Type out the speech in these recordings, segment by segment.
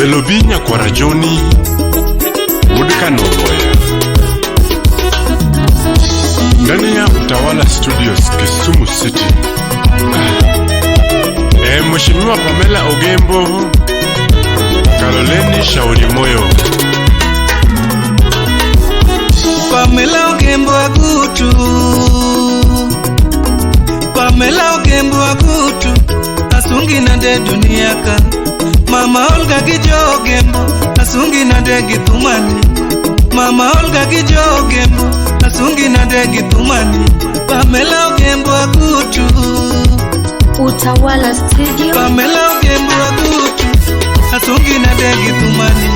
Belobinya kwa rajoni Mudika Novoya ndani ya Utawala Studios Kisumu City. Mheshimiwa Pamela Ogembo, Kaloleni Shauri Moyo. Pamela Ogembo Agutu, Pamela Ogembo Agutu, asungi nande duniaka. Mama Olga Gijo Ogembo, asungi nande Githumani. Mama Olga Gijo Ogembo, asungi nande Githumani. Pamela Ogembo Agutu, Utawala Studio. Pamela Ogembo Agutu, asungi nande Githumani.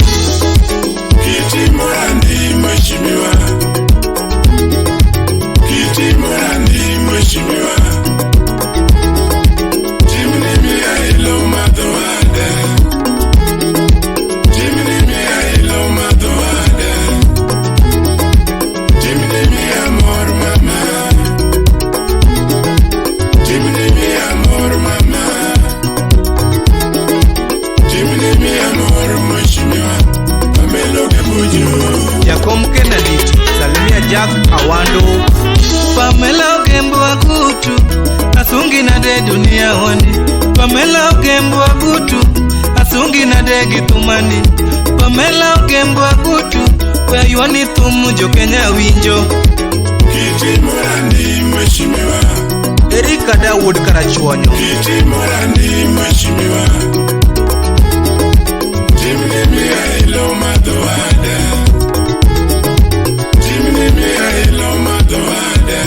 Kiti Morandi Mheshimiwa, Kiti Morandi Mheshimiwa, Jimini ya ilo madoada, Jimini ya ilo madoada, Jimini ya mor mama, Jimini ya mor mama, Jimini ya mor Mheshimiwa. Jakom Kennedy, Salimia Jack Awando. Pamela Ogembo Agutu, asungi nade dunia wani. Pamela Ogembo Agutu, asungi nade Githumani. Pamela Ogembo Agutu, where you want thumu jo Kenya winjo. Kiti Morandi Mheshimiwa, Erika Dawood Karachuonyo. Kiti Morandi Mheshimiwa, Jimini ya ilo madoada, Jimini ya ilo madoada,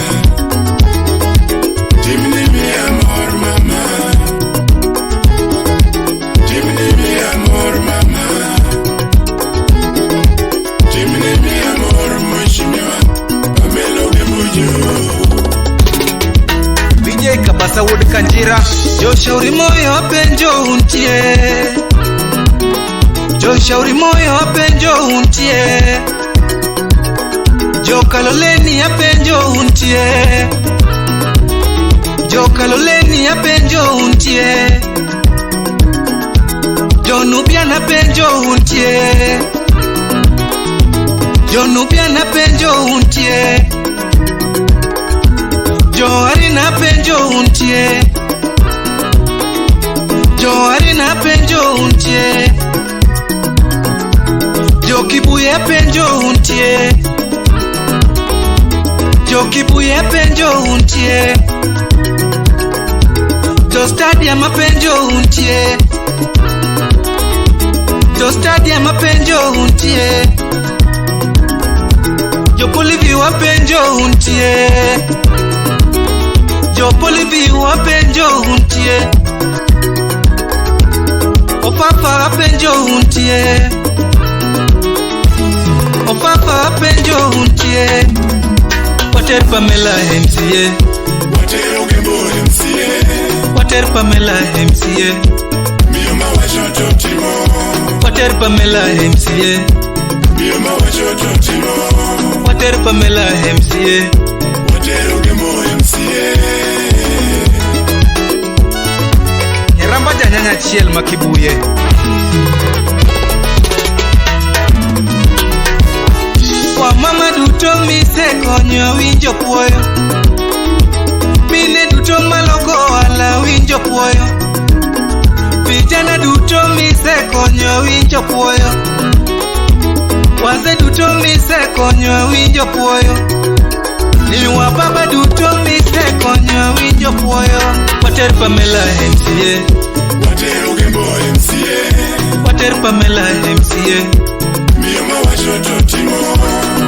Jimini ya mor mama, Jimini ya mor mama, Jimini ya mor Mheshimiwa. Pamela Ogembo. Vijay Kabasa Wood Kanjira. Jo Shauri Moyo apenjo untie, Jo Shauri Moyo apenjo untie, Jo Kaloleni apenjo untie, Jo Kaloleni apenjo untie, Jo Nubian apenjo untie, Jo Nubian apenjo untie, Jo Arina apenjo untie, Jo Arina apenjo untie, Jo Kibuye apenjo untie, Jo Kibuye apenjo untie, Jo Stadium apenjo untie, Jo Stadium apenjo untie, Jo Polivi apenjo untie, Jo Polivi apenjo untie, Ofafa apenjo untie, Ofafa apenjo untie. Water Pamela MCA, Water Ogembo MCA, Water Pamela MCA, Mioma Washoto Timo, Water Pamela MCA, Mioma Washoto Timo, Water Pamela MCA, Water Ogembo MCA. Nyaramba janyanya chiel makibuye. Kwa mama duto mise konyo winjo puoyo, mine duto maloko ala winjo puoyo, vijana duto mise konyo winjo puoyo, wazee duto mise konyo winjo puoyo, niwa baba duto mise konyo winjo puoyo. Water Pamela MCA, Water Ogembo MCA, Water Pamela MCA, Mioma Washoto Timo,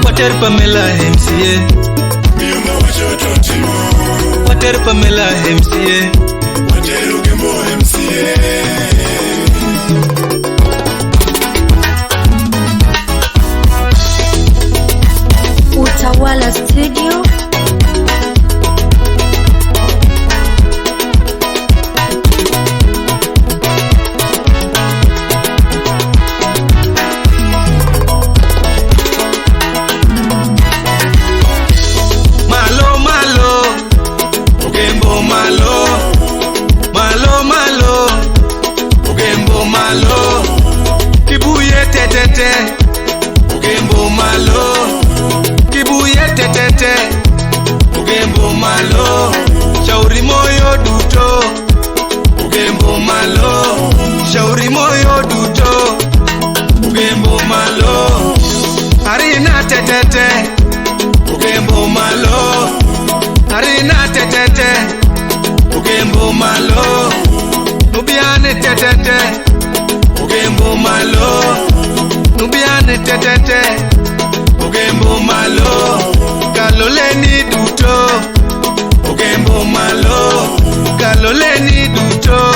Water Pamela MCA, Mioma Washoto Timo, Water Pamela MCA, Water Ogembo MCA. Utawala Studio. Malo malo, Ogembo malo, malo, shauri moyo duto. Ugembo malo, harina tetete. Ugembo malo, harina tetete. Ugembo malo, nubiane tetete. Ugembo malo, nubiane tetete. Ugembo malo, kaloleni duto. Ugembo malo, kaloleni duto.